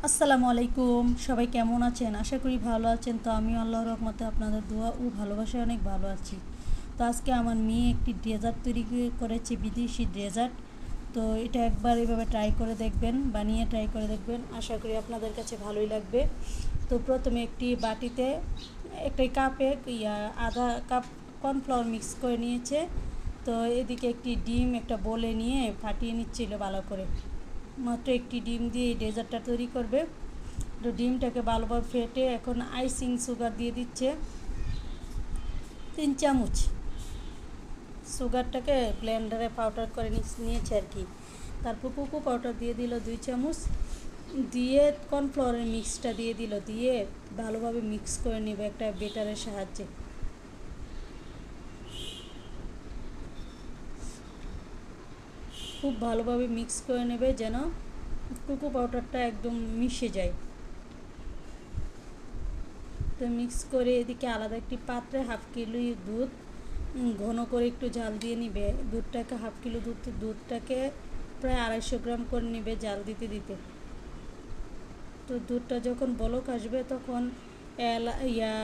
আসসালামু আলাইকুম, সবাই কেমন আছেন? আশা করি ভালো আছেন। তো আমি আল্লাহর রহমতে আপনাদের দোয়া ও ভালোবাসায় অনেক ভালো আছি। তো আজকে আমার মেয়ে একটি ডেজার্ট তৈরি করেছে, বিদেশি ডেজার্ট। তো এটা একবার এভাবে ট্রাই করে দেখবেন, বানিয়ে ট্রাই করে দেখবেন, আশা করি আপনাদের কাছে ভালোই লাগবে। তো প্রথমে একটি বাটিতে একটা কাপে আধা কাপ কর্নফ্লাওয়ার মিক্স করে নিয়েছে। তো এদিকে একটি ডিম একটা বলে নিয়ে ফাটিয়ে নিচ্ছিল ভালো করে। মাত্র একটি ডিম দিয়ে এই ডেজার্টটা তৈরি করবে। তো ডিমটাকে ভালোভাবে ফেটে এখন আইসিং সুগার দিয়ে দিচ্ছে 3 চামচ। সুগারটাকে ব্লেন্ডারে পাউডার করে নিয়েছে আর কি। তারপর কোকো পাউডার দিয়ে দিল 2 চামচ, দিয়ে কর্নফ্লাওয়ারের মিক্সটা দিয়ে দিল, দিয়ে ভালোভাবে মিক্স করে নেবে একটা বেটারের সাহায্যে। খুব ভালোভাবে মিক্স করে নেবে যেন কোকো পাউডারটা একদম মিশে যায়। তো মিক্স করে এদিকে আলাদা একটি পাত্রে হাফ কিলো দুধ ঘন করে একটু জাল দিয়ে নিবে। দুধটাকে হাফ কিলো দুধটাকে প্রায় 250 গ্রাম করে নিবে জাল দিতে দিতে। তো দুধটা যখন বলক আসবে তখন ইয়া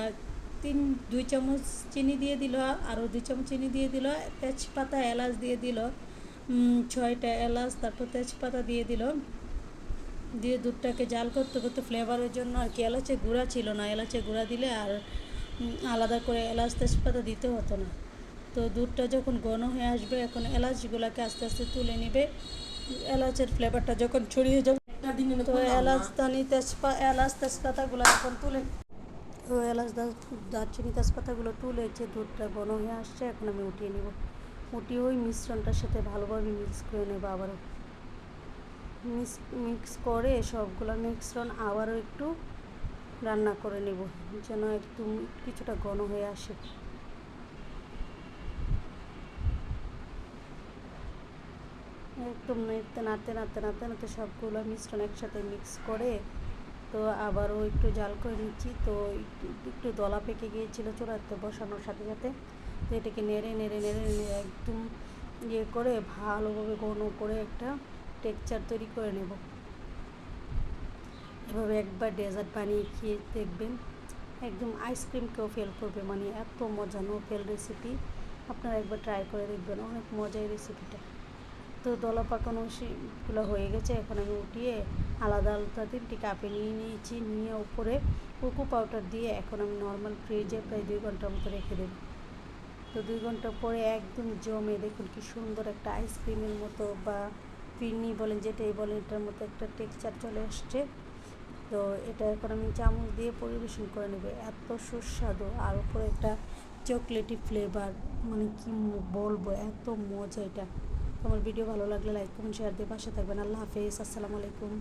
2 চামচ চিনি দিয়ে দিল, আরও 2 চামচ চিনি দিয়ে দিল, তেজপাতা এলাচ দিয়ে দিল, 6টা এলাচ, তারপর তেজপাতা দিয়ে দিল, দিয়ে দুধটাকে জাল করতে করতে ফ্লেভারের জন্য আর কি এলাচের গুঁড়া ছিল না, এলাচের গুঁড়া দিলে আর আলাদা করে এলাচ তেজপাতা দিতে হতো না। তো দুধটা যখন ঘন হয়ে আসবে এখন এলাচগুলোকে আস্তে আস্তে তুলে নেবে। এলাচের ফ্লেভারটা যখন ছড়িয়ে যাবে তো এলাচ তেজপাতাগুলো এখন তুলে, তো দারচিনি তেজপাতাগুলো তুলেছে, দুধটা ঘন হয়ে আসছে, এখন আমি উঠিয়ে নেব। উঠিয়ে ওই মিশ্রণটার সাথে ভালোভাবে মিক্স করে নেবো। আবারও মিক্স করে সবগুলো মিশ্রণ আবারও একটু রান্না করে নেব যেন একটু কিছুটা ঘন হয়ে আসে। একদম নাড়তে সবগুলো মিশ্রণ একসাথে মিক্স করে তো আবারও একটু জাল করে নিচ্ছি। তো একটু দলা পেকে গিয়েছিলো চুলাতে বসানোর সাথে সাথে। তো এটাকে নেড়ে একদম করে ভালোভাবে ঘন করে একটা টেক্সচার তৈরি করে নেব। এভাবে একবার ডেজার্ট বানিয়ে খেয়ে দেখবেন, একদম আইসক্রিমকেও ফেল করবে, মানে এত মজা। নো ফেল রেসিপি, আপনারা একবার ট্রাই করে দেখবেন, অনেক মজা এই রেসিপিটা। তো দলা পাকানো সেগুলো হয়ে গেছে, এখন আমি উঠিয়ে আলাদা 3টি কাপে নিয়েছি, নিয়ে উপরে কোকো পাউডার দিয়ে এখন আমি নর্মাল ফ্রিজে প্রায় 2 ঘন্টার মতো রেখে দেব। তো 2 ঘন্টা পরে একদম জমে দেখুন কি সুন্দর একটা আইসক্রিমের মতো বা ফিরনি বলেন যেটাই বলেন, এটার মতো একটা টেক্সচার চলে আসছে। তো এটা এখন আমি চামচ দিয়ে পরিবেশন করে নেব, এত সুস্বাদু, আর উপরে একটা চকলেটি ফ্লেভার, মানে কি বলবো, এত মজা এটা। আমার ভিডিও ভালো লাগলে লাইক কমেন্ট শেয়ার দিয়ে পাশে থাকবেন। আল্লাহ হাফেজ, আসসালামু আলাইকুম।